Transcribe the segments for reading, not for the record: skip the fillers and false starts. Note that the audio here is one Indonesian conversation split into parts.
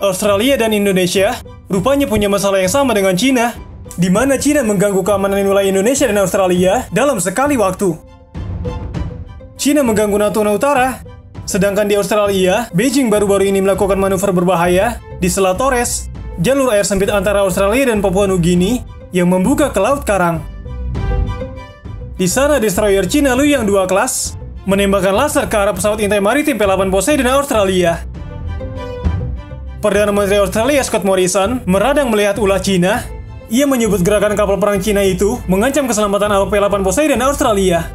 Australia dan Indonesia rupanya punya masalah yang sama dengan Cina, di mana Cina mengganggu keamanan wilayah Indonesia dan Australia dalam sekali waktu. Cina mengganggu Natuna Utara, sedangkan di Australia, Beijing baru-baru ini melakukan manuver berbahaya di Selat Torres, jalur air sempit antara Australia dan Papua Nugini yang membuka ke Laut Karang. Di sana, destroyer Cina Luoyang 2 kelas menembakkan laser ke arah pesawat intai maritim P-8 Poseidon Australia. Perdana Menteri Australia Scott Morrison meradang melihat ulah Cina. Ia menyebut gerakan kapal perang Cina itu mengancam keselamatan awak P-8 Poseidon Australia.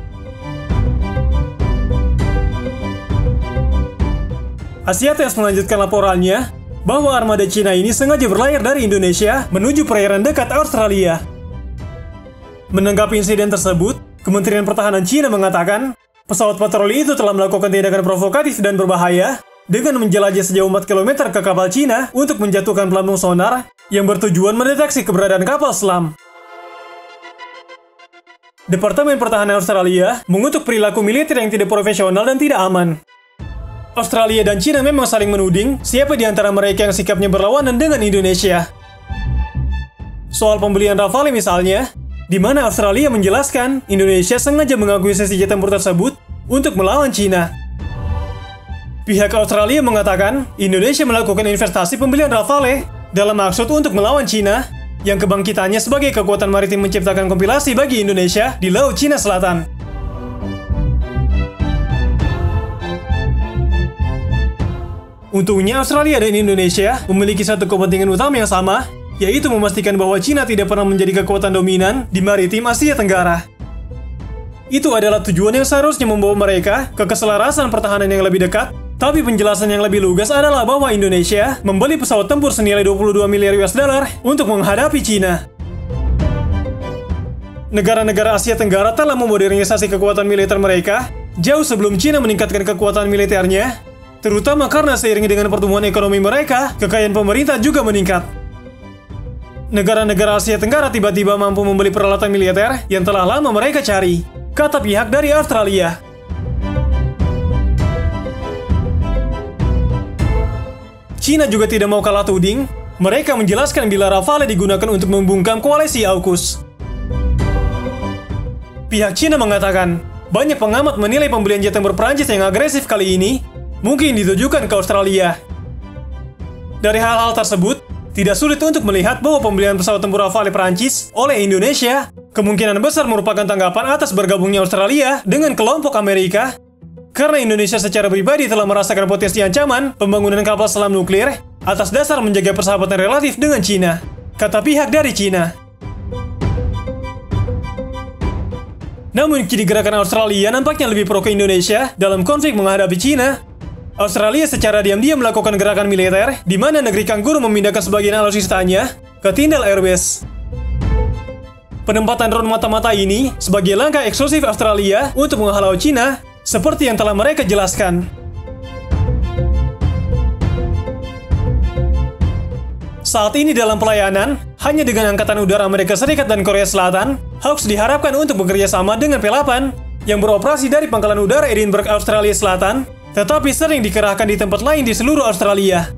Asia Times melanjutkan laporannya bahwa armada Cina ini sengaja berlayar dari Indonesia menuju perairan dekat Australia. Menanggapi insiden tersebut, Kementerian Pertahanan Cina mengatakan pesawat patroli itu telah melakukan tindakan provokatif dan berbahaya dengan menjelajah sejauh 4 km ke kapal Cina untuk menjatuhkan pelampung sonar yang bertujuan mendeteksi keberadaan kapal selam. Departemen Pertahanan Australia mengutuk perilaku militer yang tidak profesional dan tidak aman. Australia dan Cina memang saling menuding siapa di antara mereka yang sikapnya berlawanan dengan Indonesia. Soal pembelian Rafale misalnya, di mana Australia menjelaskan Indonesia sengaja mengakuisisi senjata tempur tersebut untuk melawan Cina. Pihak Australia mengatakan Indonesia melakukan investasi pembelian Rafale dalam maksud untuk melawan Cina, yang kebangkitannya sebagai kekuatan maritim menciptakan kompilasi bagi Indonesia di Laut Cina Selatan. Untungnya Australia dan Indonesia memiliki satu kepentingan utama yang sama, yaitu memastikan bahwa Cina tidak pernah menjadi kekuatan dominan di maritim Asia Tenggara. Itu adalah tujuan yang seharusnya membawa mereka ke keselarasan pertahanan yang lebih dekat. Tapi penjelasan yang lebih lugas adalah bahwa Indonesia membeli pesawat tempur senilai 22 miliar US dollar untuk menghadapi Cina. Negara-negara Asia Tenggara telah memodernisasi kekuatan militer mereka jauh sebelum Cina meningkatkan kekuatan militernya, terutama karena seiring dengan pertumbuhan ekonomi mereka, kekayaan pemerintah juga meningkat. Negara-negara Asia Tenggara tiba-tiba mampu membeli peralatan militer yang telah lama mereka cari, kata pihak dari Australia. Cina juga tidak mau kalah tuding. Mereka menjelaskan bila Rafale digunakan untuk membungkam koalisi AUKUS. Pihak Cina mengatakan, banyak pengamat menilai pembelian jet tempur Prancis yang agresif kali ini mungkin ditujukan ke Australia. Dari hal-hal tersebut, tidak sulit untuk melihat bahwa pembelian pesawat tempur Rafale Prancis oleh Indonesia kemungkinan besar merupakan tanggapan atas bergabungnya Australia dengan kelompok Amerika. Karena Indonesia secara pribadi telah merasakan potensi ancaman pembangunan kapal selam nuklir atas dasar menjaga persahabatan relatif dengan Cina, kata pihak dari Cina. Namun kini gerakan Australia nampaknya lebih pro ke Indonesia dalam konflik menghadapi Cina. Australia secara diam-diam melakukan gerakan militer di mana negeri Kangguru memindahkan sebagian alutsistanya ke Tyndall Airbase. Penempatan drone mata-mata ini sebagai langkah eksklusif Australia untuk menghalau Cina, seperti yang telah mereka jelaskan. Saat ini dalam pelayanan, hanya dengan Angkatan Udara Amerika Serikat dan Korea Selatan, Hawks diharapkan untuk bekerja sama dengan P-8 yang beroperasi dari Pangkalan Udara Edinburgh, Australia Selatan, tetapi sering dikerahkan di tempat lain di seluruh Australia.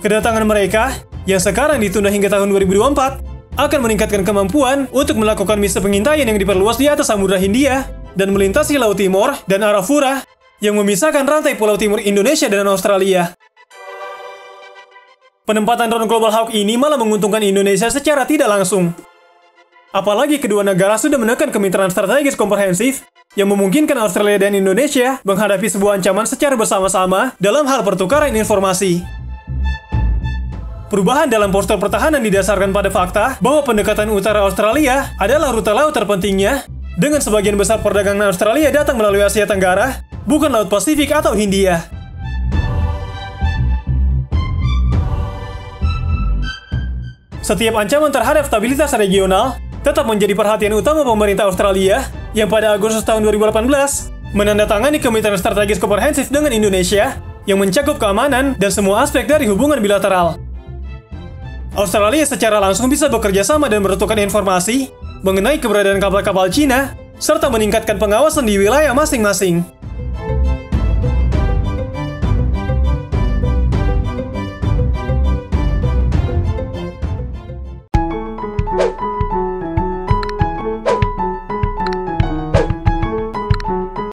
Kedatangan mereka, yang sekarang ditunda hingga tahun 2024, akan meningkatkan kemampuan untuk melakukan misi pengintaian yang diperluas di atas Samudra Hindia dan melintasi Laut Timor dan Arafura yang memisahkan rantai Pulau Timur Indonesia dan Australia. Penempatan drone Global Hawk ini malah menguntungkan Indonesia secara tidak langsung. Apalagi kedua negara sudah menekan kemitraan strategis komprehensif yang memungkinkan Australia dan Indonesia menghadapi sebuah ancaman secara bersama-sama dalam hal pertukaran informasi. Perubahan dalam postur pertahanan didasarkan pada fakta bahwa pendekatan utara Australia adalah rute laut terpentingnya, dengan sebagian besar perdagangan Australia datang melalui Asia Tenggara, bukan Laut Pasifik atau Hindia. Setiap ancaman terhadap stabilitas regional tetap menjadi perhatian utama pemerintah Australia yang pada Agustus tahun 2018 menandatangani Kemitraan Strategis Komprehensif dengan Indonesia yang mencakup keamanan dan semua aspek dari hubungan bilateral. Australia secara langsung bisa bekerja sama dan bertukar informasi mengenai keberadaan kapal-kapal Cina, serta meningkatkan pengawasan di wilayah masing-masing.